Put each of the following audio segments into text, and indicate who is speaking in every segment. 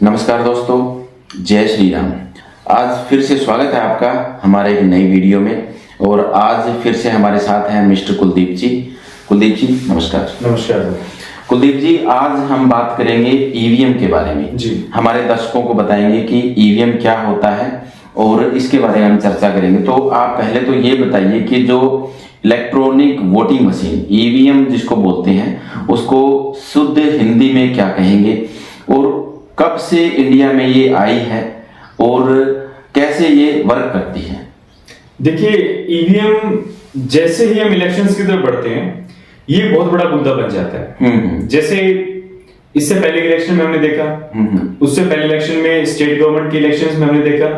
Speaker 1: नमस्कार दोस्तों, जय श्री राम। आज फिर से स्वागत है आपका हमारे एक नई वीडियो में। और आज फिर से हमारे साथ हैं मिस्टर कुलदीप जी। कुलदीप जी नमस्कार।
Speaker 2: नमस्कार
Speaker 1: कुलदीप जी, आज हम बात करेंगे ईवीएम के बारे में
Speaker 2: जी।
Speaker 1: हमारे दर्शकों को बताएंगे कि ईवीएम क्या होता है और इसके बारे में हम चर्चा करेंगे। तो आप पहले तो ये बताइए कि जो इलेक्ट्रॉनिक वोटिंग मशीन ईवीएम जिसको बोलते हैं, उसको शुद्ध हिंदी में क्या कहेंगे और कब से इंडिया में ये आई है और कैसे ये वर्क करती है?
Speaker 2: देखिए, ईवीएम जैसे ही हम इलेक्शंस की तरफ बढ़ते हैं, ये बहुत बड़ा मुद्दा बन जाता है। जैसे इससे पहले इलेक्शन में हमने देखा, उससे पहले इलेक्शन में, स्टेट गवर्नमेंट के इलेक्शंस में हमने देखा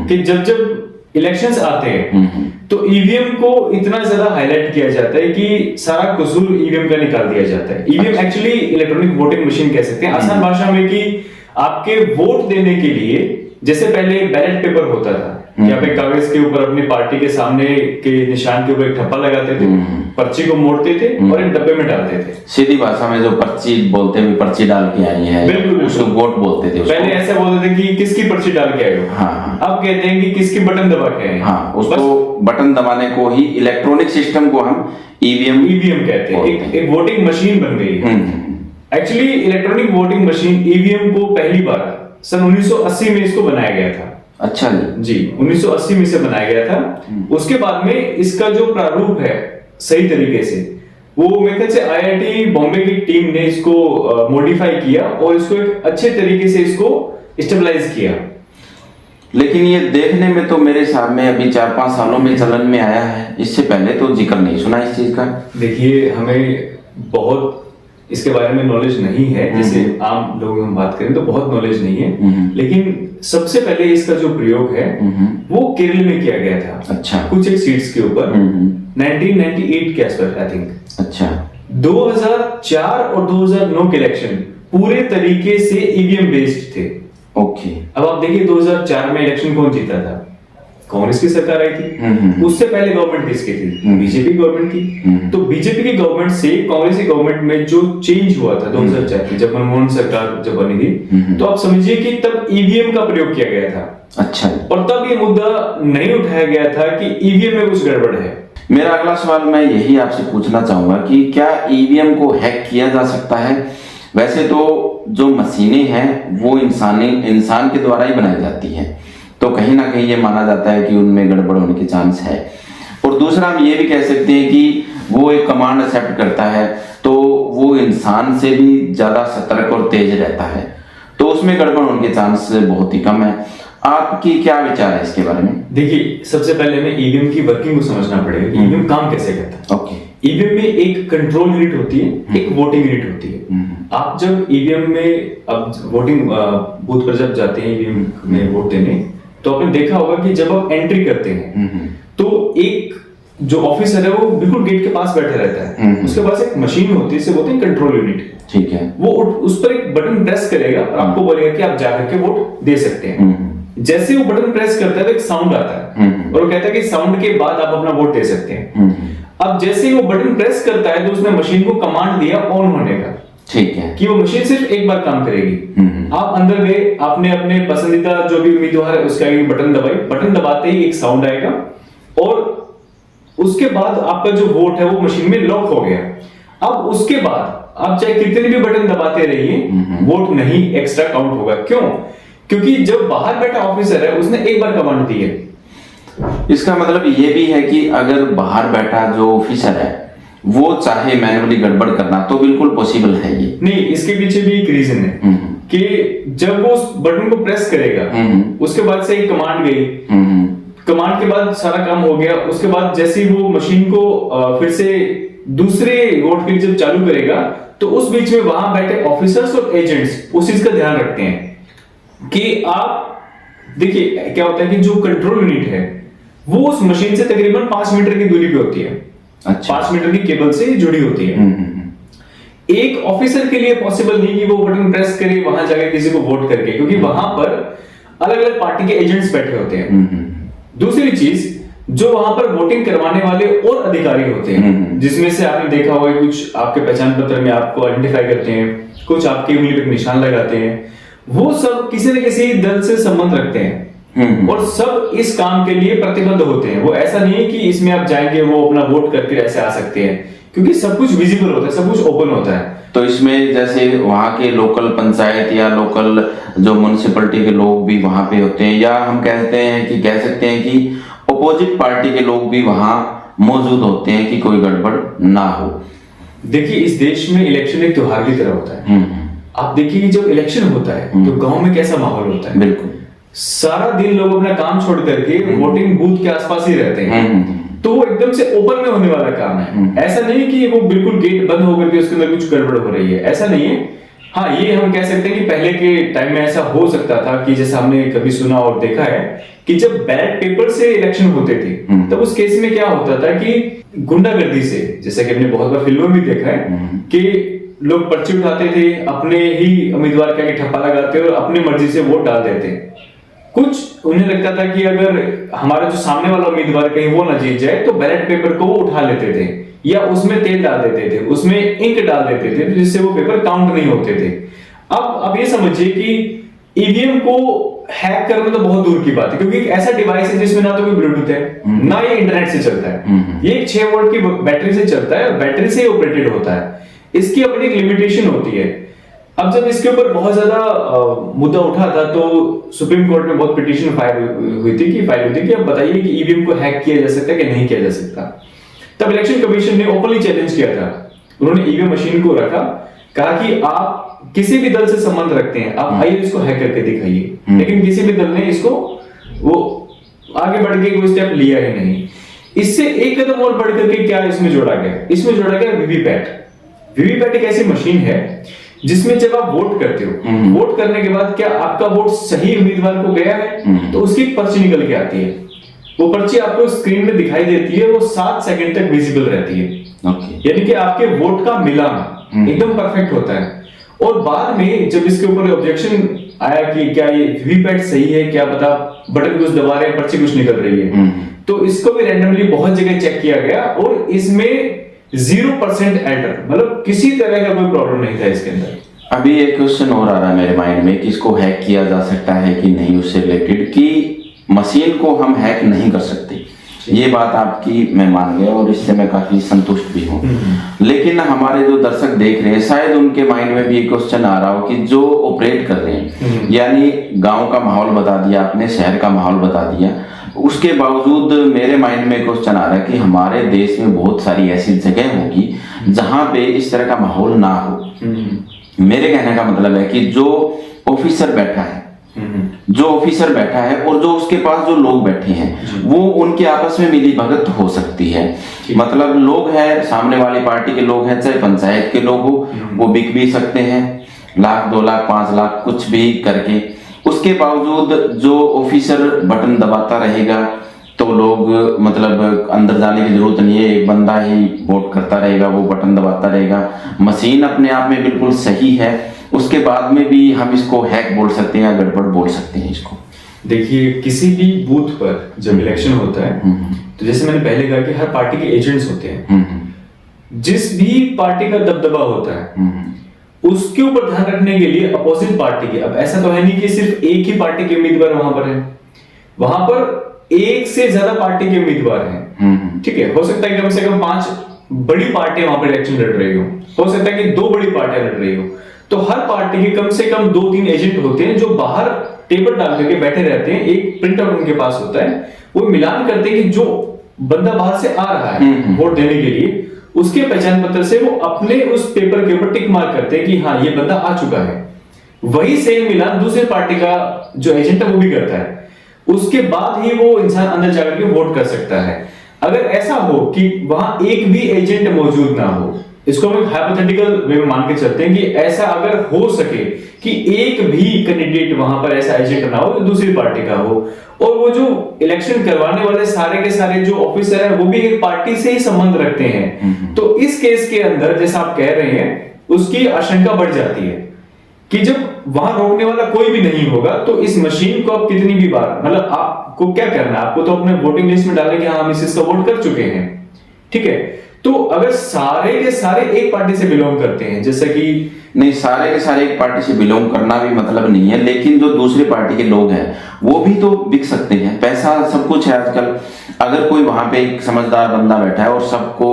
Speaker 2: कि जब जब इलेक्शंस आते हैं तो ईवीएम को इतना ज्यादा हाईलाइट किया जाता है कि सारा कसूर ईवीएम का निकाल दिया जाता है। EVM actually electronic voting machine कह सकते हैं आसान भाषा में, कि आपके वोट देने के लिए जैसे पहले बैलेट पेपर होता था कि आप एक कागज के ऊपर अपनी पार्टी के सामने के निशान के ऊपर एक ठप्पा लगाते थे, पर्ची को मोड़ते थे और एक डब्बे में डालते थे।
Speaker 1: सीधी भाषा में जो पर्ची बोलते हैं, पर्ची डाल के आई है,
Speaker 2: बिल्कुल
Speaker 1: उसको वोट बोलते थे।
Speaker 2: पहले ऐसे बोलते थे कि किसकी पर्ची डाल के आए हो।
Speaker 1: हाँ।
Speaker 2: अब कहते हैं कि किसकी बटन दबा के आए।
Speaker 1: हाँ, उसको बटन दबाने को ही इलेक्ट्रॉनिक सिस्टम को हम ईवीएम
Speaker 2: कहते हैं। एक वोटिंग मशीन बन गई है। Actually electronic voting machine EVM को पहली बार सन 1980 में इसको बनाया गया था।
Speaker 1: अच्छा
Speaker 2: जी, 1980 में से बनाया गया था। उसके बाद में इसका जो प्रारूप है सही तरीके से, वो मेरे ख्याल से आईआईटी बॉम्बे की टीम ने इसको मॉडिफाई किया और इसको एक अच्छे तरीके से इसको स्टेबलाइज किया।
Speaker 1: लेकिन ये देखने में तो मेरे हिसाब में अभी 4-5 सालों में चलन में आया है, इससे पहले तो जिक्र नहीं सुना इस चीज का।
Speaker 2: देखिए, हमें बहुत इसके बारे में नॉलेज नहीं है। जैसे आम लोग हम बात करें तो बहुत नॉलेज नहीं है, लेकिन सबसे पहले इसका जो प्रयोग है वो केरल में किया गया था।
Speaker 1: अच्छा।
Speaker 2: कुछ एक सीट्स के ऊपर 1998 के आसपास आई थिंक।
Speaker 1: अच्छा।
Speaker 2: 2004 और 2009 के इलेक्शन पूरे तरीके से ईवीएम बेस्ड थे।
Speaker 1: ओके।
Speaker 2: अब आप देखिए 2004 में इलेक्शन कौन जीता था? कांग्रेस की सरकार आई थी। उससे पहले गवर्नमेंट किसकी थी? बीजेपी गवर्नमेंट की। तो बीजेपी की गवर्नमेंट से कांग्रेस की गवर्नमेंट में जो चेंज हुआ था 2004 में, जब मनमोहन सरकार जब बनी थी, तो आप समझिए कि तब ईवीएम का प्रयोग किया गया था।
Speaker 1: अच्छा।
Speaker 2: और तब ये मुद्दा नहीं उठाया गया था कि ईवीएम में कुछ गड़बड़ है।
Speaker 1: मेरा अगला सवाल मैं यही आपसे पूछना चाहूंगा कि क्या ईवीएम को हैक किया जा सकता है? वैसे तो जो मशीनें हैं वो इंसान के द्वारा ही बनाई जाती हैं, तो कहीं ना कहीं ये माना जाता है कि उनमें गड़बड़ होने के चांस है। और दूसरा हम ये भी कह सकते हैं कि वो एक कमांड एक्सेप्ट करता है, तो वो इंसान से भी ज्यादा सतर्क और तेज रहता है, तो उसमें गड़बड़ होने के चांस बहुत ही कम है। आपकी क्या विचार है इसके बारे में?
Speaker 2: देखिए, सबसे पहले हमें ईवीएम की वर्किंग को समझना पड़ेगा कि ईवीएम काम कैसे करता है।
Speaker 1: ओके।
Speaker 2: ईवीएम में एक कंट्रोल यूनिट होती है, एक वोटिंग यूनिट होती है। आप जब ईवीएम में अब वोटिंग बूथ पर जब जाते हैं ईवीएम में वोट देने, तो आपने देखा होगा कि जब आप एंट्री करते हैं तो एक जो ऑफिसर है वो बिल्कुल गेट के पास बैठा रहता है। उसके पास एक मशीन होती है, इसे बोलते हैं कंट्रोल यूनिट।
Speaker 1: ठीक है।
Speaker 2: वो उस पर एक बटन प्रेस करेगा और आपको बोलेगा कि आप जाकर के वोट दे सकते हैं। जैसे वो बटन प्रेस करता है तो एक साउंड आता है और वो कहता है कि साउंड के बाद आप अपना वोट दे सकते हैं। अब जैसे ही वो बटन प्रेस करता है तो उसने मशीन को कमांड दिया ऑन होने का। ठीक है। कि वो मशीन सिर्फ एक बार काम करेगी। आप अंदर गए, आपने अपने पसंदीदा जो भी उम्मीदवार है उसके आगे बटन दबाई, बटन दबाते ही एक साउंड आएगा और उसके बाद आपका जो वोट है वो मशीन में लॉक हो गया। अब उसके बाद आप चाहे कितने भी बटन दबाते रहिए, वोट नहीं एक्स्ट्रा काउंट होगा। क्यों? क्योंकि जब बाहर बैठा ऑफिसर है उसने एक बार कमांड दी है।
Speaker 1: इसका मतलब ये भी है कि अगर बाहर बैठा जो ऑफिसर है वो चाहे मैन्युअली गड़बड़ करना तो बिल्कुल पॉसिबल है ये
Speaker 2: नहीं। इसके पीछे भी एक रीजन है कि जब वो उस बटन को प्रेस करेगा, उसके बाद से एक कमांड गई, कमांड के बाद सारा काम हो गया। उसके बाद जैसे ही वो मशीन को फिर से दूसरे वोट के लिए जब चालू करेगा तो उस बीच में वहां बैठे ऑफिसर्स और एजेंट्स उस चीज का ध्यान रखते हैं कि आप देखिए क्या होता है कि जो कंट्रोल यूनिट है वो उस मशीन से तकरीबन 5 मीटर की दूरी पे होती है।
Speaker 1: अच्छा।
Speaker 2: 5 मीटर की केबल से जुड़ी होती है। एक ऑफिसर के लिए पॉसिबल नहीं कि वो बटन प्रेस करे वहां जाके किसी को वोट करके, क्योंकि वहां पर अलग अलग पार्टी के एजेंट्स बैठे होते हैं। दूसरी चीज, जो वहां पर वोटिंग करवाने वाले और अधिकारी होते हैं, जिसमें से आपने देखा होगा कुछ आपके पहचान पत्र में आपको आइडेंटिफाई करते हैं, कुछ आपके उंगली पे निशान लगाते हैं, वो सब किसी न किसी दल से संबंध रखते हैं और सब इस काम के लिए प्रतिबद्ध होते हैं। वो ऐसा नहीं है कि इसमें आप जाएंगे वो अपना वोट करके ऐसे आ सकते हैं, क्योंकि सब कुछ विजिबल होता है, सब कुछ ओपन होता है।
Speaker 1: तो इसमें जैसे वहाँ के लोकल पंचायत या लोकल जो म्युनिसिपैलिटी के लोग भी वहाँ पे होते हैं, या हम कह सकते हैं कि अपोजिट पार्टी के लोग भी वहाँ मौजूद होते हैं कि कोई गड़बड़ ना हो।
Speaker 2: देखिए, इस देश में इलेक्शन एक त्योहार की तरह होता है। आप देखिए कि जब इलेक्शन होता है तो गांव में कैसा माहौल होता है।
Speaker 1: बिल्कुल,
Speaker 2: सारा दिन लोग अपना काम छोड़ करके वोटिंग बूथ के आसपास ही रहते हैं। तो वो एकदम से ओपन में होने वाला काम है। ऐसा नहीं है कि वो बिल्कुल गेट बंद होकर के उसके अंदर कुछ गड़बड़ हो रही है, ऐसा नहीं है। हाँ, ये हम कह सकते हैं कि पहले के टाइम में ऐसा हो सकता था कि जैसा हमने कभी सुना और देखा है कि जब बैलेट पेपर से इलेक्शन होते थे तब उस केस में क्या होता था कि गुंडागर्दी से, जैसा कि हमने बहुत बार फिल्मों में देखा है कि लोग पर्ची उठाते थे, अपने ही उम्मीदवार के आगे ठप्पा लगाते और अपनी मर्जी से वोट डाल देते। कुछ उन्हें लगता था कि अगर हमारा जो सामने वाला उम्मीदवार कहीं वो ना जीत जाए तो बैलेट पेपर को वो उठा लेते थे या उसमें तेल डाल देते थे, उसमें इंक डाल देते थे, जिससे वो पेपर काउंट नहीं होते थे। अब ये समझिए कि ईवीएम को हैक करना तो बहुत दूर की बात है, क्योंकि एक ऐसा डिवाइस है जिसमें ना तो कोई ब्लूटूथ है ना ये इंटरनेट से चलता है। ये एक 6 वोल्ट की बैटरी से चलता है, बैटरी से ऑपरेटेड होता है। इसकी अपनी एक लिमिटेशन होती है। अब जब इसके ऊपर बहुत ज्यादा मुद्दा उठा था तो सुप्रीम कोर्ट में बहुत पिटीशन फाइल हुई थी कि अब बताइए कि ईवीएम को हैक किया जा सकता है कि नहीं किया जा सकता। तब इलेक्शन कमीशन ने ओपनली चैलेंज किया था। उन्होंने ईवीएम मशीन को रखा, कहा कि आप किसी भी दल से संबंध रखते हैं, आप आइए इसको हैक करके दिखाइए। लेकिन किसी भी दल ने इसको वो आगे बढ़ के कोई स्टेप लिया ही नहीं। इससे एक कदम और बढ़ करके क्या इसमें जोड़ा गया? इसमें जोड़ा गया वीवीपैट। वीवीपैट एक ऐसी मशीन है जिसमें जब आप वोट करते हो, वोट करने के बाद क्या आपका वोट सही उम्मीदवार को गया है तो उसकी पर्ची निकल के आती है। वो पर्ची आपको स्क्रीन में दिखाई देती है, वो 7 सेकंड तक विजिबल रहती है। यानी कि आपके वोट का मिलान एकदम परफेक्ट होता है। और बाद में जब इसके ऊपर ऑब्जेक्शन आया कि क्या ये वीवीपैट सही है, क्या पता बटन कुछ दबा रहे हैं पर्ची कुछ निकल रही है, तो इसको भी रैंडमली बहुत जगह चेक किया गया और इसमें 0% एरर, मतलब किसी तरह का कोई प्रॉब्लम नहीं था इसके अंदर।
Speaker 1: अभी एक क्वेश्चन और आ रहा है मेरे माइंड में कि इसको हैक किया जा सकता है कि नहीं, उससे रिलेटेड कि मशीन को हम हैक नहीं कर सकते। ये बात आपकी मैं मान गया और इससे मैं काफी संतुष्ट भी हूँ। लेकिन हमारे जो दर्शक देख रहे हैं शायद उनके माइंड में भी एक क्वेश्चन आ रहा हो कि जो ऑपरेट कर रहे हैं, यानी गांव का माहौल बता दिया आपने, शहर का माहौल बता दिया, उसके बावजूद मेरे माइंड में क्वेश्चन आ रहा है कि हमारे देश में बहुत सारी ऐसी जगह होगी जहां पे इस तरह का माहौल ना हो। मेरे कहने का मतलब है कि जो ऑफिसर बैठा है और जो उसके पास जो लोग बैठे हैं वो उनके आपस में मिली भगत हो सकती है। मतलब लोग हैं, सामने वाली पार्टी के लोग हैं, चाहे पंचायत के लोग हो, वो बिक भी सकते हैं, 1 लाख 2 लाख 5 लाख कुछ भी करके। उसके बावजूद जो ऑफिसर बटन दबाता रहेगा तो लोग मतलब अंदर जाने की जरूरत नहीं है, एक बंदा ही वोट करता रहेगा, वो बटन दबाता रहेगा। मशीन अपने आप में बिल्कुल सही है, उसके बाद में भी हम इसको हैक बोल सकते हैं या गड़बड़ बोल सकते हैं इसको।
Speaker 2: देखिए, किसी भी बूथ पर जब इलेक्शन होता है तो जैसे मैंने पहले कहा कि हर पार्टी के एजेंट्स होते हैं। जिस भी पार्टी का दबदबा होता है उसके ऊपर ध्यान रखने के लिए अपोजिट पार्टी के, अब ऐसा तो है नहीं कि सिर्फ एक ही पार्टी के उम्मीदवार वहां पर है, वहां पर एक से ज्यादा पार्टी के उम्मीदवार हैं। ठीक है, हो सकता है कम से कम 5 बड़ी पार्टियां वहां पर इलेक्शन लड़ रही हो सकता है कि 2 बड़ी पार्टियां लड़ रही हो। तो हर पार्टी के कम से कम 2-3 एजेंट होते हैं जो बाहर टेबल डाल करके बैठे रहते हैं, एक प्रिंट आउट उनके पास होता है, वो मिलान करते हैं कि जो बंदा बाहर से आ रहा है वोट देने के लिए, उसके पहचान पत्र से वो अपने उस पेपर के ऊपर टिक मार्क करते हैं कि हाँ ये बंदा आ चुका है। वही सेम मिलान दूसरी पार्टी का जो एजेंट है वो भी करता है, उसके बाद ही वो इंसान अंदर जाकर के वोट कर सकता है। अगर ऐसा हो कि वहां एक भी एजेंट मौजूद ना हो, इसको हम हाइपोथेटिकल वे में मान के चलते हैं कि ऐसा अगर हो सके कि एक भी कैंडिडेट वहां पर ऐसा एजेंट ना हो जो दूसरी पार्टी का हो, और वो जो इलेक्शन करवाने वाले सारे के सारे जो ऑफिसर हैं वो भी एक पार्टी से ही संबंध रखते हैं, तो इस केस के अंदर जैसा आप कह रहे हैं उसकी आशंका बढ़ जाती है कि जब वहां रोकने वाला कोई भी नहीं होगा तो इस मशीन को आप कितनी भी बार, मतलब आपको क्या करना है, आपको तो अपने वोटिंग लिस्ट में डालें कि हाँ हम इस इसका वोट कर चुके हैं, ठीक है। तो अगर सारे के सारे एक पार्टी से बिलोंग करते हैं, जैसे कि
Speaker 1: नहीं, सारे के सारे एक पार्टी से बिलोंग करना भी मतलब नहीं है, लेकिन जो दूसरी पार्टी के लोग हैं वो भी तो बिक सकते हैं। पैसा सब कुछ है आजकल। अगर कोई वहां पे एक समझदार बंदा बैठा है और सबको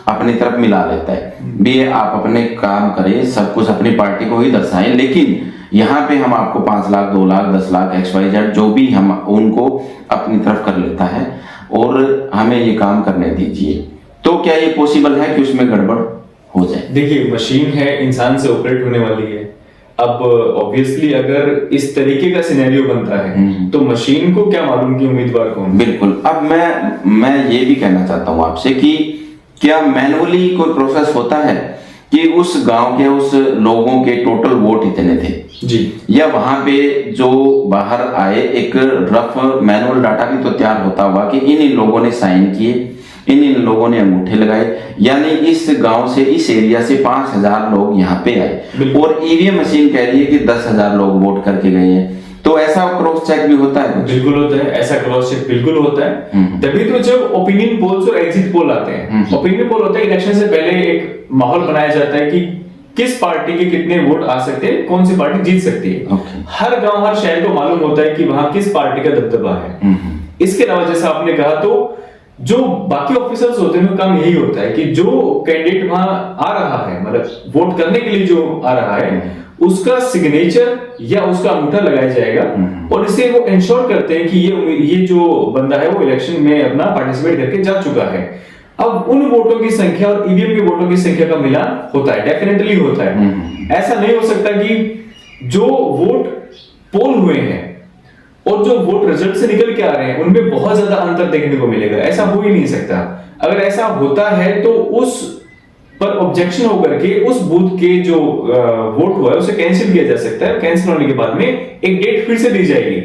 Speaker 1: अपनी तरफ मिला लेता है, भी आप अपने काम करें, सब कुछ अपनी पार्टी को ही दर्शाएं, लेकिन यहाँ पे हम आपको 5 लाख 2 लाख 10 लाख XYZ जो भी हम उनको अपनी तरफ कर लेता है और हमें ये काम करने दीजिए, तो क्या ये पॉसिबल है कि उसमें गड़बड़ हो जाए?
Speaker 2: देखिए, मशीन है, इंसान से ऑपरेट होने वाली है। अब ऑब्वियसली अगर इस तरीके का सिनेरियो बनता है तो मशीन को क्या मालूम कि उम्मीदवार कौन?
Speaker 1: बिल्कुल। अब मैं ये भी कहना चाहता हूँ आपसे कि क्या मैनुअली कोई प्रोसेस होता है कि उस गांव के उस लोगों के टोटल वोट इतने थे
Speaker 2: जी,
Speaker 1: या वहां पे जो बाहर आए एक रफ मैनुअल डाटा भी तो तैयार होता होगा कि इन लोगों ने साइन किए, इन लोगों ने अंगूठे लगाए, यानी इस गांव से इस एरिया से 5000 लोग यहाँ पे आए और ईवीएम मशीन कह रही है कि 10,000 लोग वोट करके गए हैं, तो ऐसा क्रॉस चेक भी होता है?
Speaker 2: बिल्कुल होता है, ऐसा क्रॉस चेक बिल्कुल होता है। तभी तो जब ओपिनियन पोल्स और एग्जिट पोल आते हैं, ओपिनियन पोल होता है इलेक्शन से पहले एक माहौल बनाया जाता है कि किस पार्टी के कितने वोट आ सकते हैं, कौन सी पार्टी जीत सकती है। हर गांव हर शहर को मालूम होता है कि वहां किस पार्टी का दबदबा है। इसके अलावा जैसा आपने कहा, तो जो बाकी ऑफिसर्स होते हैं उनका काम यही होता है कि जो कैंडिडेट वहां आ रहा है, मतलब वोट करने के लिए जो आ रहा है, उसका सिग्नेचर या उसका अंगूठा लगाया जाएगा और इसे वो इंश्योर करते हैं कि ये जो बंदा है वो इलेक्शन में अपना पार्टिसिपेट करके जा चुका है। अब उन वोटों की संख्या और ईवीएम के वोटों की संख्या का मिलान होता है, डेफिनेटली होता है। ऐसा नहीं हो सकता कि जो वोट पोल हुए हैं और जो वोट रिजल्ट से निकल के आ रहे हैं उनमें बहुत ज्यादा अंतर देखने को मिलेगा, ऐसा हो ही नहीं सकता। अगर ऐसा होता है तो उस पर ऑब्जेक्शन होकर के उस बूथ के जो वोट हुआ है उसे कैंसिल किया जा सकता है। कैंसिल होने के बाद में एक डेट फिर से दी जाएगी।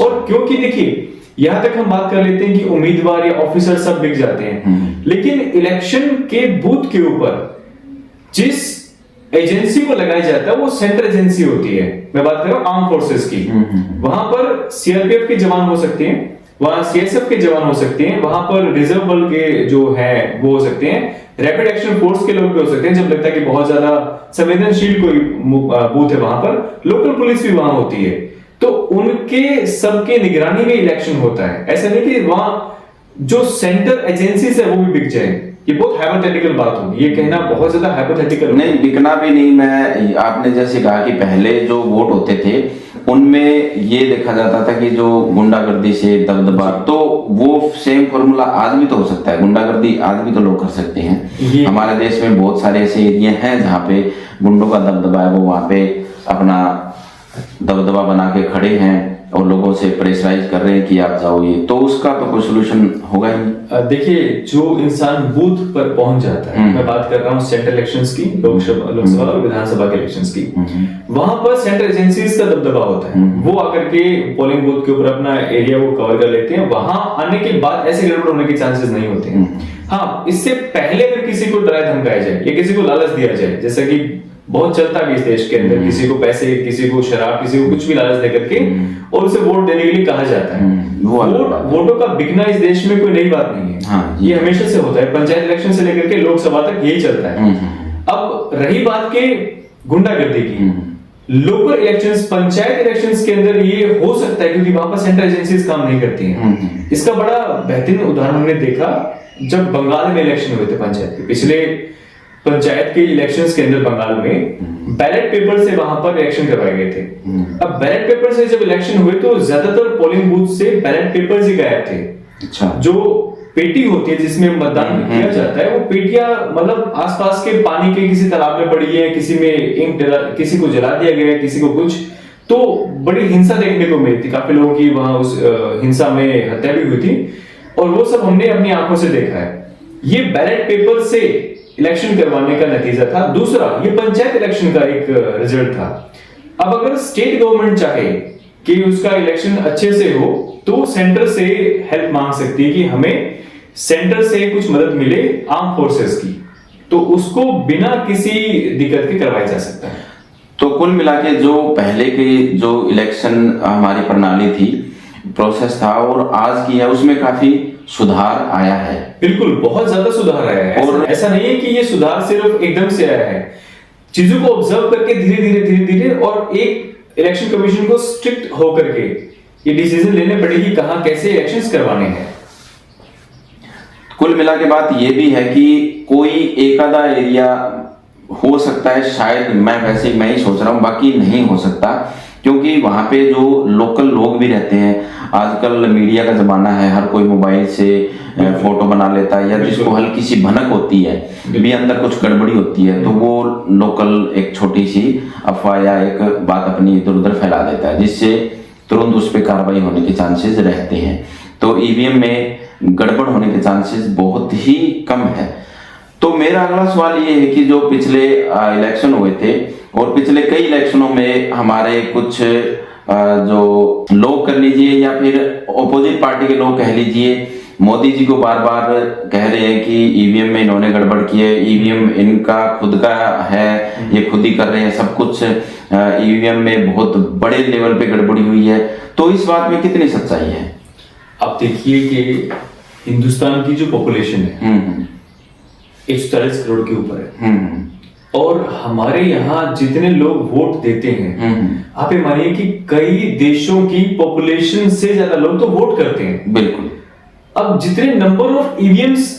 Speaker 2: और क्योंकि देखिए, यहां तक हम बात कर लेते हैं कि उम्मीदवार या ऑफिसर सब बिक जाते हैं, लेकिन इलेक्शन के बूथ के ऊपर जिस एजेंसी को लगाया जाता है वो सेंट्रल एजेंसी होती है। मैं बात कर रहा हूं आर्म फोर्सेस की। वहां पर सीआरपीएफ के जवान हो सकते हैं, वहां सीएसएफ के जवान हो सकते हैं, वहां पर रिजर्व बल के जो है वो हो सकते हैं, रैपिड एक्शन फोर्स के लोग भी हो सकते हैं। जब लगता है कि बहुत ज्यादा संवेदनशील कोई बूथ है वहां पर, लोकल पुलिस भी वहां होती है, तो उनके सबके निगरानी में इलेक्शन होता है। ऐसा नहीं कि वहां जो सेंट्रल एजेंसी है वो भी बिक जाए। ये बहुत हाइपोथेटिकल बात होगी, ये कहना बहुत ज्यादा हाइपोथेटिकल
Speaker 1: नहीं, बिकना भी नहीं। मैं आपने जैसे कहा कि पहले जो वोट होते थे उनमें ये देखा जाता था कि जो गुंडागर्दी से दबदबा, तो वो सेम फॉर्मूला आज भी तो हो सकता है। गुंडागर्दी आज भी तो लोग कर सकते हैं। हमारे देश में बहुत सारे ऐसे एरिया हैं जहाँ पे गुंडों का दबदबा है, वो वहाँ पे अपना दबदबा बना के खड़े हैं और लोगों से प्रेशराइज कर रहे हैं कि आप जाओ, ये तो उसका तो कोई सोल्यूशन होगा ही नहीं।
Speaker 2: देखिए, जो इंसान बूथ पर पहुंच जाता है, मैं बात कर रहा हूँ सेंट्रल इलेक्शंस की, लोकसभा और विधानसभा के इलेक्शंस की, वहां पर सेंट्रल एजेंसीज का दबदबा होता है। वो आकर के पोलिंग बूथ के ऊपर अपना एरिया को कवर कर लेते हैं। वहां आने के बाद ऐसे गड़बड़ होने के चांसेस नहीं होते हैं। हाँ, इससे पहले अगर किसी को डराया धमकाया जाए या किसी को लालच दिया जाए, जैसा कि बहुत चलता है इस देश के अंदर, किसी को पैसे, किसी को शराब, किसी को कुछ भी लालच देकर के और उसे वोट देने के लिए कहा जाता है। वोटों का बिकना इस देश में कोई नई बात नहीं है। हाँ, ये हमेशा से होता है, पंचायत इलेक्शन से लेकर के लोकसभा तक यही चलता है। अब रही बात के गुंडागर्दी की, लोकल इलेक्शंस, पंचायत इलेक्शंस के अंदर ये हो सकता है क्योंकि वहां पर सेंट्रल एजेंसीज काम नहीं करती हैं। इसका बड़ा बेहतरीन उदाहरण हमने देखा जब बंगाल में इलेक्शन हुए थे पंचायत के। पिछले पंचायत के इलेक्शंस के अंदर बंगाल में बैलेट पेपर से वहां पर इलेक्शन करवाए गए थे। अब बैलेट पेपर से जब इलेक्शन हुए तो ज्यादातर पोलिंग बूथ से बैलेट पेपर्स ही गायब थे। अच्छा। जो पेटी होती है जिसमें मतदान किया जाता है, वो पेटियां मतलब आसपास के पानी के किसी तालाब में पड़ी है, किसी में इंक किसी को जला दिया गया है, किसी को कुछ, तो बड़ी हिंसा देखने को मिली थी। काफी लोगों की वहां उस हिंसा में हत्या भी हुई थी और वो सब हमने अपनी आंखों से देखा है। ये बैलेट पेपर से इलेक्शन करवाने का नतीजा था। दूसरा, ये पंचायत इलेक्शन का एक रिजल्ट था। अब अगर स्टेट गवर्नमेंट चाहे कि उसका इलेक्शन अच्छे से हो तो सेंटर से हेल्प मांग सकती है कि हमें सेंटर से कुछ मदद मिले आर्म फोर्सेस की, तो उसको बिना किसी दिक्कत के करवाया जा सकता है।
Speaker 1: तो कुल मिला के जो पहले की जो इलेक्शन हमारी प्रणाली थी, प्रोसेस था और आज की है, उसमें काफी
Speaker 2: सुधार आया है। बिल्कुल, बहुत ज्यादा सुधार आया है। और ऐसा नहीं है कि ये सुधार सिर्फ एकदम से आया है, चीजों को ऑब्जर्व करके धीरे धीरे और एक इलेक्शन कमीशन को स्ट्रिक्ट होकर के ये डिसीजन लेने पड़ेगी कहां कैसे इलेक्शंस करवाने हैं।
Speaker 1: कुल मिला के बात ये भी है कि कोई एक आधा एरिया हो सकता है, शायद मैं ही सोच रहा हूँ, बाकी नहीं हो सकता, क्योंकि वहां पे जो लोकल लोग भी रहते हैं, आजकल मीडिया का जमाना है, हर कोई मोबाइल से फोटो बना लेता है, या जिसको हल्की सी भनक होती है भी अंदर कुछ गड़बड़ी होती है, तो वो लोकल एक छोटी सी अफवाह या एक बात अपनी इधर उधर फैला देता है, जिससे तुरंत उस पर कार्रवाई होने के चांसेस रहते हैं। तो ईवीएम में गड़बड़ होने के चांसेस बहुत ही कम है। तो मेरा अगला सवाल ये है कि जो पिछले इलेक्शन हुए थे और पिछले कई इलेक्शनों में हमारे कुछ जो लोग कर लीजिए या फिर ऑपोजिट पार्टी के लोग कह लीजिए, मोदी जी को बार बार कह रहे हैं कि ईवीएम में इन्होंने गड़बड़ की है, ईवीएम इनका खुद का है, ये खुद ही कर रहे हैं सब कुछ, ईवीएम में बहुत बड़े लेवल पे गड़बड़ी हुई है। तो इस बात में कितनी सच्चाई है?
Speaker 2: आप देखिए कि हिंदुस्तान की जो पॉपुलेशन है 140 करोड़ के ऊपर है, और हमारे यहाँ जितने लोग वोट देते हैं, आप ये मानिए कि कई देशों की पॉपुलेशन से ज्यादा लोग तो वोट करते हैं।
Speaker 1: बिल्कुल।
Speaker 2: अब जितने नंबर ऑफ ईवीएम्स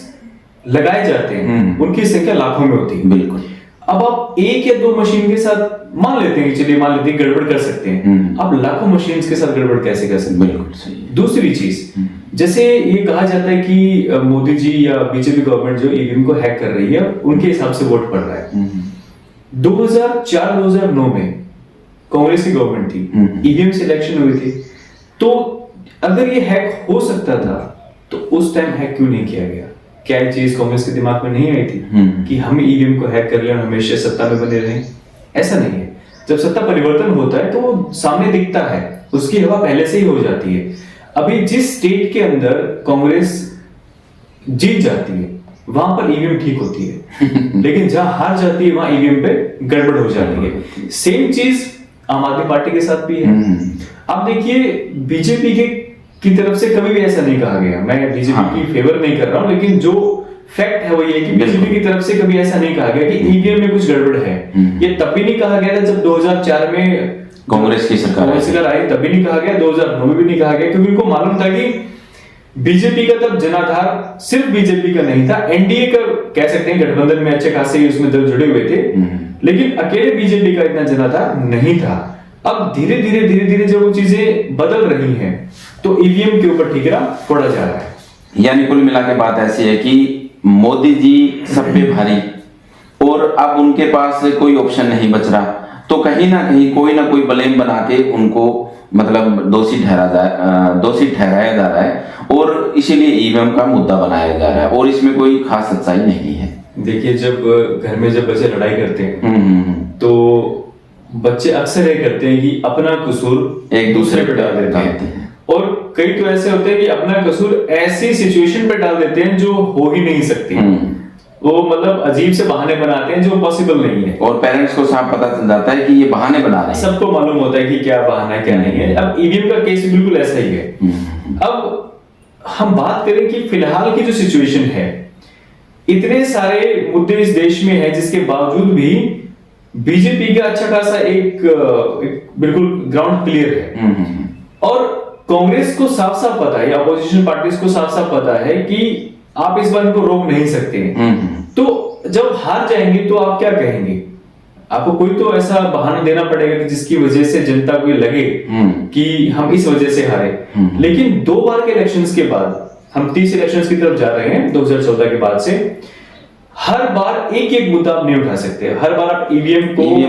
Speaker 2: लगाए जाते हैं उनकी संख्या लाखों में होती है।
Speaker 1: बिल्कुल।
Speaker 2: अब आप एक या दो मशीन के साथ मान लेते हैं कि चलिए मान लेते हैं गड़बड़ कर सकते हैं, आप लाखों मशीन्स के साथ गड़बड़ कैसे कर सकते हैं?
Speaker 1: बिल्कुल सही है।
Speaker 2: दूसरी चीज, जैसे ये कहा जाता है कि मोदी जी या बीजेपी गवर्नमेंट जो ईवीएम को हैक कर रही है उनके हिसाब से वोट पड़ रहा है। 2004-2009 में कांग्रेस की गवर्नमेंट थी, ईवीएम से इलेक्शन हुए थे, तो अगर ये हैक हो सकता था तो उस टाइम हैक क्यों नहीं किया गया? क्या ये चीज कांग्रेस के दिमाग में नहीं आई थी कि हम ईवीएम को हैक कर लें और हमेशा सत्ता में बने रहें? ऐसा नहीं है। जब सत्ता परिवर्तन होता है तो वो सामने दिखता है, उसकी हवा पहले से ही हो जाती है। अभी जिस स्टेट के अंदर कांग्रेस जीत जाती है वहां पर ईवीएम ठीक होती है लेकिन जहां हार जाती है वहां ईवीएम पे गड़बड़ हो जाती है। सेम चीज आम आदमी पार्टी के साथ भी है। आप देखिए, बीजेपी की तरफ से कभी भी ऐसा नहीं कहा गया, मैं बीजेपी की फेवर नहीं कर रहा हूं, लेकिन जो फैक्ट है वो ये कि बीजेपी की तरफ से कभी ऐसा नहीं कहा गया कि ईवीएम में कुछ गड़बड़ है। ये तब भी नहीं कहा गया था जब 2004 में
Speaker 1: कांग्रेस की सरकार
Speaker 2: आई, तभी नहीं कहा गया, 2009 में भी नहीं कहा गया, क्योंकि उनको मालूम था कि बीजेपी का तब जनाधार सिर्फ बीजेपी का नहीं था, एनडीए का कह सकते हैं, गठबंधन में अच्छे खासे उसमें दल जुड़े हुए थे, लेकिन अकेले बीजेपी का इतना जनाधार नहीं था। अब धीरे धीरे जब वो चीजें बदल रही हैं तो ईवीएम के ऊपर ठिकरा पड़ा जा रहा है।
Speaker 1: यानी कुल मिला के बात ऐसी है कि मोदी जी सब पे भारी और अब उनके पास कोई ऑप्शन नहीं बच रहा, तो कहीं ना कहीं कोई ना कोई ब्लेम बना के उनको मतलब दोषी ठहराया जा रहा है और इसीलिए ईवीएम का मुद्दा बनाया जा रहा है और इसमें कोई खास सच्चाई नहीं है।
Speaker 2: देखिए, जब घर में जब बच्चे लड़ाई करते हैं तो बच्चे अक्सर ये करते हैं कि अपना कसूर एक दूसरे पे डाल देते हैं, और कई तो ऐसे होते हैं कि अपना कसूर ऐसी सिचुएशन पे डाल देते हैं जो हो ही नहीं सकती। वो मतलब अजीब से बहाने बनाते हैं जो पॉसिबल नहीं है,
Speaker 1: और पेरेंट्स को साफ पता चल जाता है कि ये बहाने बना रहे हैं,
Speaker 2: सबको मालूम होता है कि क्या बहाना है क्या नहीं है। अब ईवीएम का केस बिल्कुल ऐसा ही है। अब हम बात करें कि फिलहाल की जो सिचुएशन है, इतने सारे मुद्दे इस देश में है जिसके बावजूद भी बीजेपी का अच्छा खासा एक बिल्कुल ग्राउंड क्लियर है, और कांग्रेस को साफ साफ पता है, अपोजिशन पार्टीज को साफ साफ पता है कि आप इस बात को रोक नहीं सकते। तो जब हार जाएंगे तो आप क्या कहेंगे? आपको कोई तो ऐसा बहाना देना पड़ेगा कि जिसकी वजह से जनता को ये लगे कि हम इस वजह से हारे। लेकिन 2 बार के इलेक्शंस के बाद हम 30 इलेक्शंस की तरफ जा रहे हैं 2014 के बाद से, हर बार एक एक मुद्दा आप नहीं उठा सकते, हर बार आप ईवीएम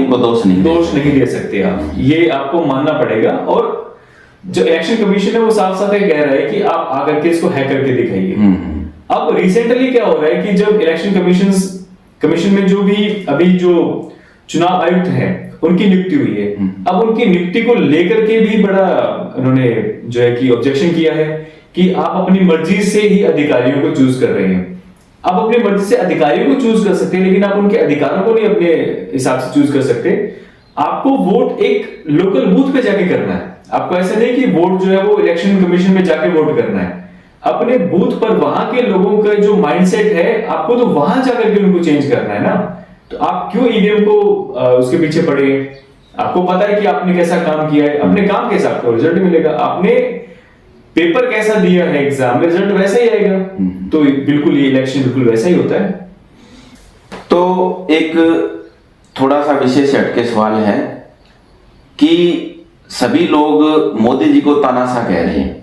Speaker 2: को दोष नहीं दे सकते आप, ये आपको मानना पड़ेगा। और जो इलेक्शन कमीशन है वो साफ साफ कह रहा है कि आप आकर के इसको हैक करके दिखाइए। अब रिसेंटली क्या हो रहा है कि जब इलेक्शन कमीशन में जो भी अभी जो चुनाव आयुक्त हैं उनकी नियुक्ति हुई है, अब उनकी नियुक्ति को लेकर के भी बड़ा उन्होंने जो है कि ऑब्जेक्शन किया है कि आप अपनी मर्जी से ही अधिकारियों को चूज कर रहे हैं। आप अपनी मर्जी से अधिकारियों को चूज कर सकते हैं, लेकिन आप उनके अधिकारों को नहीं अपने हिसाब से चूज कर सकते। आपको वोट एक लोकल बूथ पे जाके करना है। आपको ऐसा नहीं कि वोट जो है वो इलेक्शन कमीशन में जाके वोट करना है, अपने बूथ पर वहां के लोगों का जो माइंडसेट है, आपको तो वहां जाकर के उनको चेंज करना है ना। तो आप क्यों ईवीएम को उसके पीछे पड़े? आपको पता है कि आपने कैसा काम किया है, अपने काम कैसा आपको रिजल्ट मिलेगा, आपने पेपर कैसा दिया है एग्जाम में, रिजल्ट वैसा ही आएगा। तो बिल्कुल ये इलेक्शन बिल्कुल वैसा ही होता है।
Speaker 1: तो एक थोड़ा सा विशेष हटके सवाल है कि सभी लोग मोदी जी को तानाशाह कह रहे हैं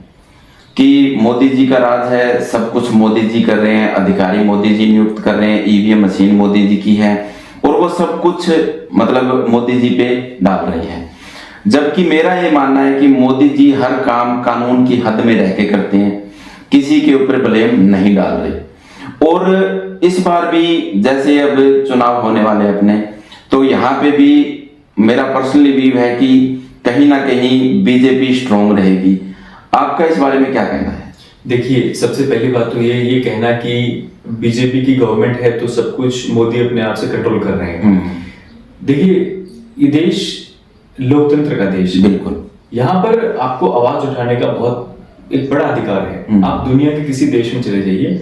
Speaker 1: कि मोदी जी का राज है, सब कुछ मोदी जी कर रहे हैं, अधिकारी मोदी जी नियुक्त कर रहे हैं, ईवीएम मशीन मोदी जी की है और वो सब कुछ मतलब मोदी जी पे डाल रही है। जबकि मेरा ये मानना है कि मोदी जी हर काम कानून की हद में रह के करते हैं, किसी के ऊपर ब्लेम नहीं डाल रहे। और इस बार भी जैसे अब चुनाव होने वाले अपने, तो यहाँ पे भी मेरा पर्सनली व्यू है कि कहीं ना कहीं बीजेपी स्ट्रांग रहेगी। आपका इस बारे में क्या कहना है?
Speaker 2: देखिए, सबसे पहली बात तो ये कहना कि बीजेपी की गवर्नमेंट है तो सब कुछ मोदी अपने आप से कंट्रोल कर रहे हैं। देखिए, ये देश लोकतंत्र का देश है।
Speaker 1: बिल्कुल।
Speaker 2: यहाँ पर आपको आवाज उठाने का बहुत एक बड़ा अधिकार है। आप दुनिया के किसी देश में चले जाइए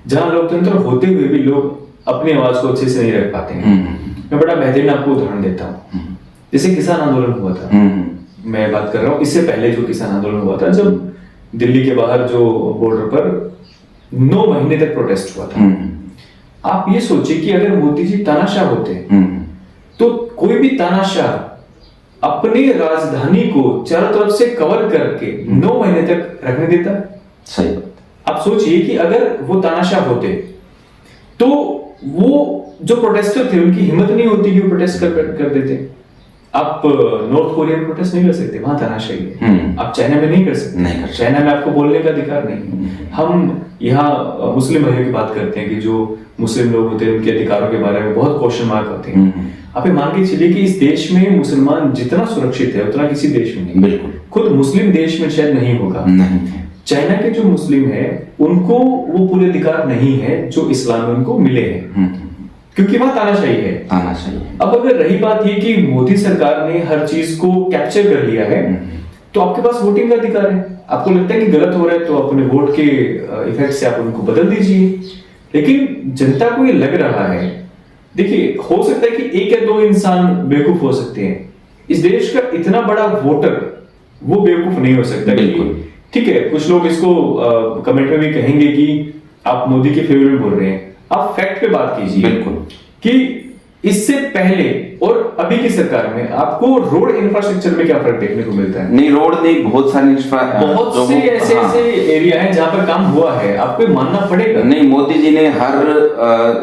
Speaker 2: जहाँ लोकतंत्र होते हुए भी लोग अपनी आवाज को अच्छे से नहीं रख पाते हैं। मैं बड़ा बेहतरीन आपको उदाहरण देता हूँ। जैसे किसान आंदोलन हुआ था, मैं बात कर रहा हूँ इससे पहले जो किसान आंदोलन हुआ था, जब दिल्ली के बाहर जो बॉर्डर पर 9 महीने तक प्रोटेस्ट हुआ था। आप ये सोचिए कि अगर मोदी जी तानाशाह होते तो कोई भी तानाशाह अपनी राजधानी को चारों तरफ से कवर करके 9 महीने तक रखने देता?
Speaker 1: सही।
Speaker 2: आप सोचिए कि अगर वो तानाशाह होते तो वो जो प्रोटेस्टर थे उनकी हिम्मत नहीं होती कि वो प्रोटेस्ट कर देते। आप नॉर्थ कोरिया में प्रोटेस्ट नहीं कर सकते, वहां तानाशाही है। आप चाइना में नहीं कर सकते, चाइना में आपको बोलने का अधिकार नहीं है। हम यहाँ मुस्लिम भाइयों की बात करते हैं कि जो मुस्लिम लोग होते हैं उनके अधिकारों के बारे में बहुत क्वेश्चन मार्क होते हैं। आप ये मान के चलिए कि इस देश में मुसलमान जितना सुरक्षित है उतना किसी देश में नहीं।
Speaker 1: बिल्कुल।
Speaker 2: खुद मुस्लिम देश में शायद नहीं होगा। चाइना के जो मुस्लिम है उनको वो पूरे अधिकार नहीं है जो इस्लाम में उनको मिले हैं, क्योंकि वहां तानाशाही है। अब अगर रही बात ये कि मोदी सरकार ने हर चीज को कैप्चर कर लिया है तो आपके पास वोटिंग का अधिकार है। आपको लगता है कि गलत हो रहा है तो अपने वोट के इफेक्ट से आप उनको बदल दीजिए। लेकिन जनता को ये लग रहा है, देखिए, हो सकता है कि 1 या 2 इंसान बेवकूफ हो सकते हैं, इस देश का इतना बड़ा वोटर वो बेवकूफ नहीं हो सकता।
Speaker 1: बिल्कुल।
Speaker 2: ठीक है, कुछ लोग इसको कमेंट में भी कहेंगे कि आप मोदी के फेवर में बोल रहे हैं। आप फैक्ट पे बात कीजिए।
Speaker 1: बिल्कुल।
Speaker 2: कि इससे पहले और अभी की सरकार में आपको रोड इंफ्रास्ट्रक्चर में क्या फर्क देखने को मिलता है?
Speaker 1: नहीं, रोड नहीं, बहुत सारी
Speaker 2: बहुत से ऐसे एरिया हैं जहां पर काम हुआ है, आपको मानना पड़ेगा।
Speaker 1: नहीं, मोदी जी ने हर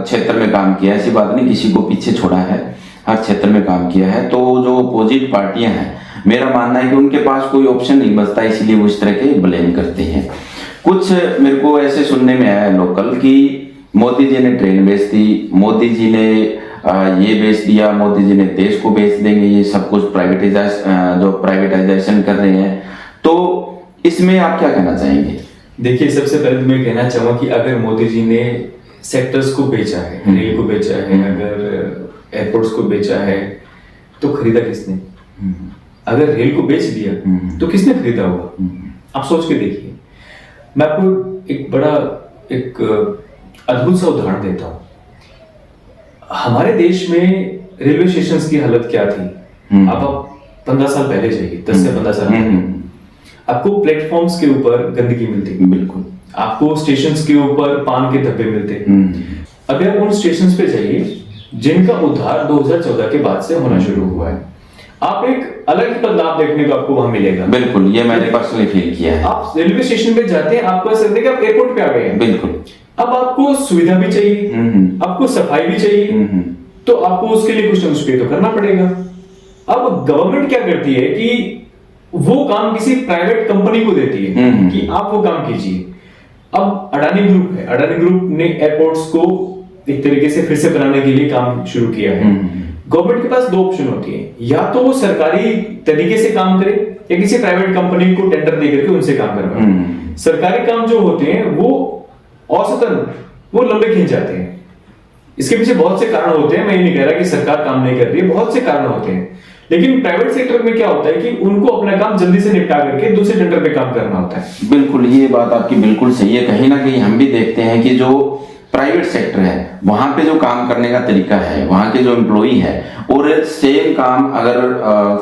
Speaker 1: क्षेत्र में काम किया है, ऐसी बात नहीं किसी को पीछे छोड़ा है, हर क्षेत्र में काम किया है। तो जो अपोजिट पार्टियां हैं, मेरा मानना है कि उनके पास कोई ऑप्शन नहीं बचता, इसीलिए वो इस तरह के ब्लेम करते हैं। कुछ मेरे को ऐसे सुनने में आया लोकल कि मोदी जी ने ट्रेन बेच दी, मोदी जी ने ये बेच दिया, मोदी जी ने देश को बेच देंगे, ये सब कुछ प्राइवेटाइजेशन कर रहे हैं। तो इसमें आप क्या कहना चाहेंगे?
Speaker 2: देखिए, सबसे पहले मैं कहना चाहूंगा कि अगर मोदी जी ने सेक्टर्स को बेचा है, रेल को बेचा है, अगर एयरपोर्ट्स को बेचा है, तो खरीदा किसने? अगर रेल को बेच दिया तो किसने खरीदा होगा? आप सोच के देखिए। मैं आपको एक बड़ा अद्भुत सा उदाहरण देता हूं। हमारे देश में रेलवे स्टेशंस की हालत क्या थी? अब आप 15 साल पहले जाइए, 10 से 15 साल पहले, आपको प्लेटफॉर्म्स के ऊपर गंदगी मिलती।
Speaker 1: बिल्कुल।
Speaker 2: आपको स्टेशंस के ऊपर पान के धब्बे मिलते। अगर उन स्टेशंस पे जाइए जिनका उद्धार 2014 के बाद से होना शुरू हुआ है, आप एक अलग ही बदलाव देखने को आपको वहां मिलेगा।
Speaker 1: बिल्कुल, ये मैंने पर्सनली फील किया है।
Speaker 2: आप रेलवे स्टेशन पे जाते हैं, आपको ऐसा लगता है कि आप एयरपोर्ट पे आ गए हैं।
Speaker 1: बिल्कुल।
Speaker 2: अब आपको सुविधा भी चाहिए, आपको सफाई भी चाहिए, तो आपको उसके लिए कुछ ना कुछ पे तो करना पड़ेगा। अब गवर्नमेंट क्या करती है कि वो काम किसी प्राइवेट कंपनी को देती है कि आप वो काम कीजिए। अब अडानी ग्रुप है, अडानी ग्रुप ने एयरपोर्ट्स को एक तरीके से फिर से बनाने के लिए काम शुरू किया है। गवर्नमेंट के पास 2 ऑप्शन होती है, या तो वो सरकारी तरीके से काम करे या किसी प्राइवेट कंपनी को टेंडर देकर के उनसे काम करवाए। सरकारी काम जो होते हैं वो औसतन वो लंबे खींच जाते हैं। इसके पीछे बहुत से कारण होते हैं, मैं ये नहीं कह रहा कि सरकार काम नहीं कर रही है, बहुत से कारण होते हैं। लेकिन प्राइवेट सेक्टर में क्या होता है कि उनको अपना काम जल्दी से निपटा करके दूसरे टेंडर पे काम करना होता है।
Speaker 1: बिल्कुल, ये बात आपकी बिल्कुल सही है। कहीं ना कहीं हम भी देखते हैं कि जो प्राइवेट सेक्टर है वहां पे जो काम करने का तरीका है, वहां के जो एम्प्लॉई है, और सेम काम अगर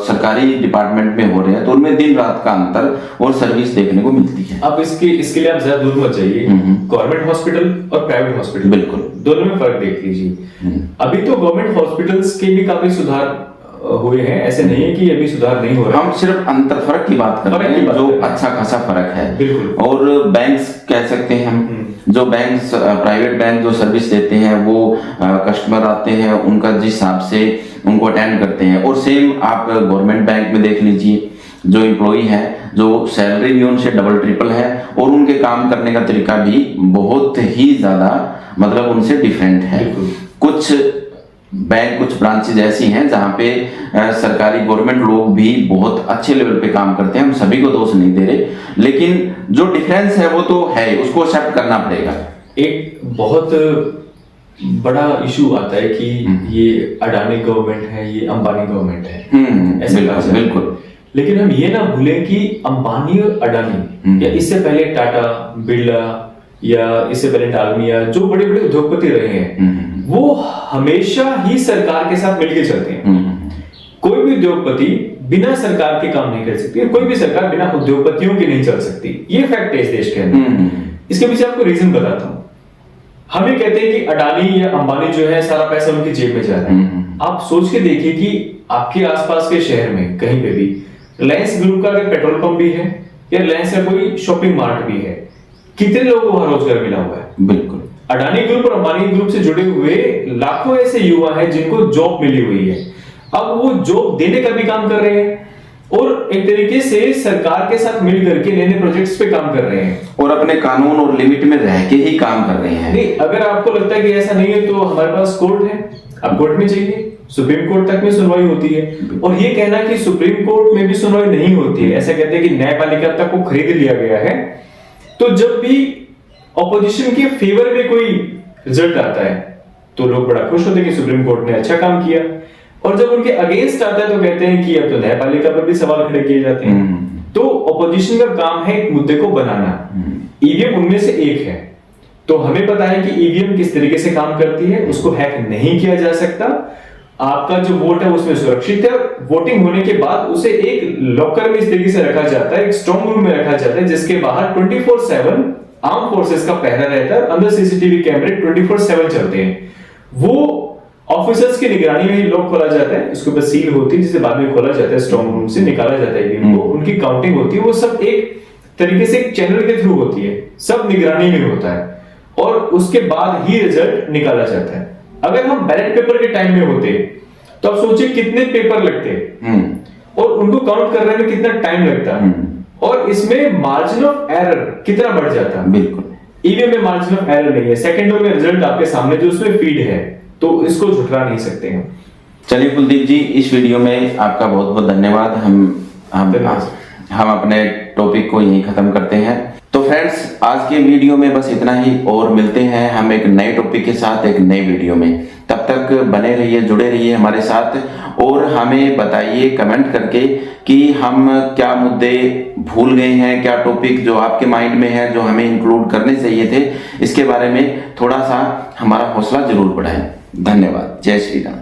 Speaker 1: सरकारी डिपार्टमेंट में हो रहे हैं तो उनमें दिन रात का अंतर और सर्विस देखने को मिलती है।
Speaker 2: अब इसके लिए आप ज्यादा दूर मत जाइए, गवर्नमेंट हॉस्पिटल और प्राइवेट हॉस्पिटल
Speaker 1: बिल्कुल
Speaker 2: दोनों में फर्क देख लीजिए। अभी तो गवर्नमेंट हॉस्पिटल्स के भी काफी सुधार हुए हैं, ऐसे नहीं है कि अभी सुधार नहीं हो रहा।
Speaker 1: हम सिर्फ अंतर फर्क की बात कर रहे हैं, जो अच्छा खासा फर्क है।
Speaker 2: बिल्कुल।
Speaker 1: और बैंक्स कह सकते हैं हम, जो बैंक्स प्राइवेट बैंक जो सर्विस देते हैं वो कस्टमर आते हैं उनका जिस हिसाब से उनको अटेंड करते हैं, और सेम आप गवर्नमेंट बैंक में देख लीजिए, जो एम्प्लॉई है जो सैलरी भी उनसे डबल ट्रिपल है और उनके काम करने का तरीका भी बहुत ही ज्यादा मतलब उनसे डिफरेंट है। कुछ बैंक, कुछ ब्रांचेज ऐसी हैं जहां पे सरकारी गवर्नमेंट लोग भी बहुत अच्छे लेवल पे काम करते हैं, हम सभी को दोष नहीं दे रहे, लेकिन जो डिफरेंस है वो तो है, उसको एक्सेप्ट करना पड़ेगा।
Speaker 2: एक बहुत बड़ा इशू आता है कि ये अडानी गवर्नमेंट है, ये अंबानी गवर्नमेंट है, ऐसे
Speaker 1: बिल्कुल।
Speaker 2: लेकिन हम ये ना भूलें कि अंबानी और अडानी या इससे पहले टाटा, बिरला या इससे पहले डालमिया, जो बड़े बड़े उद्योगपति रहे हैं, वो हमेशा ही सरकार के साथ मिलकर चलते हैं। कोई भी उद्योगपति बिना सरकार के काम नहीं कर सकती, कोई भी सरकार बिना उद्योगपतियों के नहीं चल सकती। ये फैक्ट है इस देश के अंदर। इसके पीछे आपको रीजन बताता हूं। हम ये कहते हैं कि अडानी या अंबानी जो है सारा पैसा उनकी जेब में जा रहा है। आप सोच के देखिए कि आपके आसपास के शहर में कहीं पे भी रिलायंस ग्रुप का अगर पेट्रोल पंप भी है या रिलायंस का कोई शॉपिंग मार्ट भी है, कितने लोगों को वहां रोजगार मिला हुआ है?
Speaker 1: बिल्कुल।
Speaker 2: अडानी ग्रुप और अंबानी ग्रुप से जुड़े हुए लाखों ऐसे युवा हैं जिनको जॉब मिली हुई है। अब वो जॉब देने का भी काम कर रहे हैं और एक तरीके से सरकार के साथ मिल करके नए नए प्रोजेक्ट्स पे काम कर रहे हैं
Speaker 1: और अपने कानून और लिमिट में रह के ही काम कर रहे हैं।
Speaker 2: नहीं, अगर आपको लगता है कि ऐसा नहीं है तो हमारे पास कोर्ट है, आप कोर्ट में जाइए, सुप्रीम कोर्ट तक में सुनवाई होती है। और ये कहना कि सुप्रीम कोर्ट में भी सुनवाई नहीं होती है, ऐसा कहते हैं कि न्यायपालिका तक को खरीद लिया गया है। तो जब भी ऑपोजिशन के फेवर में कोई रिजल्ट आता है तो लोग बड़ा खुश होते हैं कि सुप्रीम कोर्ट ने अच्छा काम किया, और जब उनके अगेंस्ट आता है तो कहते हैं कि अब तो न्यायपालिका पर भी सवाल खड़े किए जाते हैं। तो ऑपोजिशन का काम है एक मुद्दे को बनाना, ईवीएम उनमें से एक है। तो हमें पता है कि ईवीएम किस तरीके से काम करती है, उसको हैक नहीं किया जा सकता। आपका जो वोट है उसमें सुरक्षित है, वोटिंग होने के बाद उसे एक लॉकर में इस तरीके से रखा जाता है, एक स्ट्रांग रूम में रखा जाता है, जिसके बाहर 24/7 आर्म फोर्सेस का पहरा रहता है, अंदर सीसीटीवी कैमरे 24/7 चलते हैं। वो ऑफिसर्स की निगरानी में ही लॉक खोला जाता है, उसके ऊपर सील होती है जिसे बाद में खोला जाता है, स्ट्रांग रूम से निकाला जाता है ईवीएम को, उनकी काउंटिंग होती है, वो सब एक तरीके से एक चैनल के थ्रू होती है, सब निगरानी में होता है और उसके बाद ही रिजल्ट निकाला जाता है। अगर हम बैलेट पेपर के टाइम में होते तो आप सोचिए कितने पेपर लगते और उनको काउंट करने में कितना टाइम लगता और इसमें मार्जिन ऑफ एरर कितना बढ़ जाता।
Speaker 1: बिल्कुल,
Speaker 2: ईवीएम में मार्जिन ऑफ एरर नहीं है, सेकंडों में रिजल्ट आपके सामने जो उसमें फीड है, तो इसको झुठला नहीं सकते हैं।
Speaker 1: चलिए कुलदीप जी, इस वीडियो में आपका बहुत बहुत धन्यवाद। हम अपने टॉपिक को यहीं खत्म करते हैं। तो फ्रेंड्स, आज के वीडियो में बस इतना ही, और मिलते हैं हम एक नए टॉपिक के साथ एक नए वीडियो में। तब तक बने रहिए, जुड़े रहिए हमारे साथ, और हमें बताइए कमेंट करके कि हम क्या मुद्दे भूल गए हैं, क्या टॉपिक जो आपके माइंड में है जो हमें इंक्लूड करने चाहिए थे, इसके बारे में थोड़ा सा हमारा हौसला जरूर बढ़ाएं। धन्यवाद। जय श्री राम।